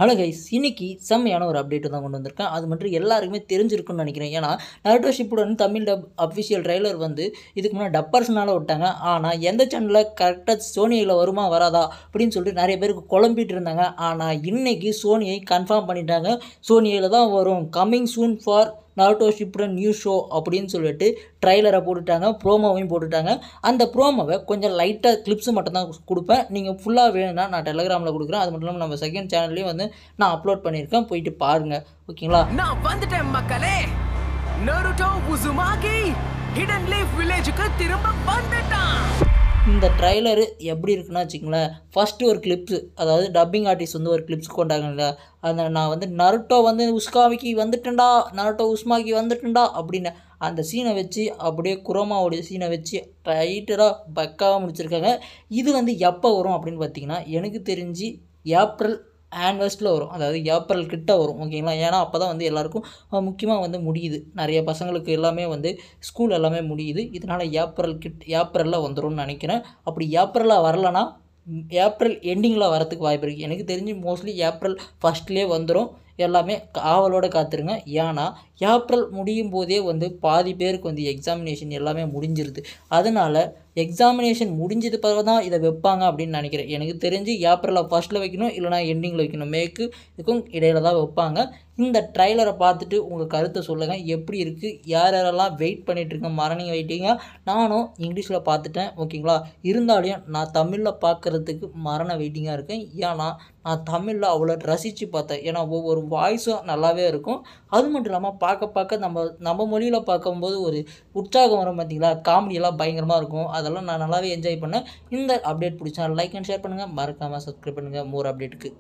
Hello guys, இன்னைக்கு செம்மையான ஒரு அப்டேட் தான் கொண்டு வந்திருக்கேன். அது மட்டும் எல்லாருக்குமே தெரிஞ்சிருக்குன்னு நினைக்கிறேன். ஏன்னா Naruto Shippuden Tamil dub official trailer வந்து இதுக்கு முன்னாடி டப்பர்ஸ்னால விட்டாங்க. ஆனால் எந்த சேனலில் கரெக்டாக சோனியில் வருமா வராதா அப்படின்னு சொல்லிட்டு நிறைய பேருக்கு குழம்பிட்டு இருந்தாங்க. ஆனால் இன்னைக்கு சோனியை கன்ஃபார்ம் பண்ணிட்டாங்க. சோனியில் தான் வரும், coming soon for Naruto Shippuden new show அப்படின்னு சொல்லிட்டு ட்ரைலரை போட்டுட்டாங்க, ப்ரோமோவையும் போட்டுட்டாங்க. அந்த ப்ரோமோவை கொஞ்சம் லைட்டாக கிளிப்ஸ் மட்டும் தான் கொடுப்பேன். நீங்கள் ஃபுல்லாக வேணும்னா நான் டெலகிராமில் கொடுக்குறேன். அது மட்டும் இல்லாமல் நம்ம செகண்ட் சேனல்லையும் வந்து நான் அப்லோட் பண்ணியிருக்கேன், போயிட்டு பாருங்கள். ஓகேங்களா? நான் வந்துட்டேன் மக்களே. நருட்டோ உசுமாகி ஹிடன் லீஃப் வில்லேஜுக்கு திரும்ப வந்துட்டான். இந்த ட்ரைலரு எப்படி இருக்குன்னா வச்சுக்கங்களேன், ஃபஸ்ட்டு ஒரு கிளிப்ஸு, அதாவது டப்பிங் ஆர்டிஸ்ட் வந்து ஒரு கிளிப்ஸ் கொண்டாங்கல்ல, அந்த நான் வந்து நருட்டோ வந்து உஸ்காவிக்கு வந்துட்டேன்டா, நருட்டோ உஸ்மாகி வந்துட்டேன்டா அப்படின்னு அந்த சீனை வச்சு அப்படியே குரோமாவோடைய சீனை வச்சு டைட்டராக பக்காவாக முடிச்சிருக்காங்க. இது வந்து எப்போ வரும் அப்படின்னு பார்த்தீங்கன்னா, எனக்கு தெரிஞ்சு ஏப்ரல் ஆன்வர்ஸ்டில் வரும், அதாவது ஏப்ரல் கிட்ட வரும். ஓகேங்களா? ஏன்னா அப்போ தான் வந்து எல்லாருக்கும் முக்கியமாக வந்து முடியுது, நிறைய பசங்களுக்கு எல்லாமே வந்து ஸ்கூல் எல்லாமே முடியுது. இதனால் ஏப்ரலில் வந்துடும்னு நினைக்கிறேன். அப்படி ஏப்ரலில் வரலைன்னா ஏப்ரல் எண்டிங்கில் வரத்துக்கு வாய்ப்பு இருக்குது. எனக்கு தெரிஞ்சு மோஸ்ட்லி ஏப்ரல் ஃபஸ்ட்லேயே வந்துடும். எல்லாமே ஆவலோடு காத்துருங்க. ஏன்னா ஏப்ரல் முடியும் போதே வந்து பாதி பேருக்கு வந்து எக்ஸாமினேஷன் எல்லாமே முடிஞ்சிருது. அதனால் எக்ஸாமினேஷன் முடிஞ்சது பிறகு தான் இதை வைப்பாங்க அப்படின்னு நினைக்கிறேன். எனக்கு தெரிஞ்சு ஏப்ரலில் ஃபஸ்ட்டில் வைக்கணும், இல்லைனா எண்டிங்கில் வைக்கணும். மேக்கு இதுக்கும் இடையில தான் வைப்பாங்க. இந்த ட்ரைலரை பார்த்துட்டு உங்கள் கருத்தை சொல்லுங்கள், எப்படி இருக்குது, யார் யாரெல்லாம் வெயிட் பண்ணிகிட்ருங்க, மரணி வெயிட்டிங்க. நானும் இங்கிலீஷில் பார்த்துட்டேன். ஓகேங்களா? இருந்தாலும் நான் தமிழில் பார்க்குறதுக்கு மரண வெயிட்டிங்காக இருக்கேன். ஏன்னா நான் தமிழில் அவ்வளோ ரசித்து பார்த்தேன். ஏன்னா ஒவ்வொரு வாய்ஸும் நல்லாவே இருக்கும். அது மட்டும் இல்லாமல் பார்க்க நம்ம மொழியில் பார்க்கும்போது ஒரு உற்சாகம் வரும் பார்த்தீங்களா, காமெடியெல்லாம் பயங்கரமாக இருக்கும். அதெல்லாம் நான் நல்லாவே என்ஜாய் பண்ணேன். இந்த அப்டேட் பிடிச்சா லைக் அண்ட் ஷேர் பண்ணுங்கள், மறக்காமல் சப்ஸ்கிரைப் பண்ணுங்கள் மோர் அப்டேட்டுக்கு.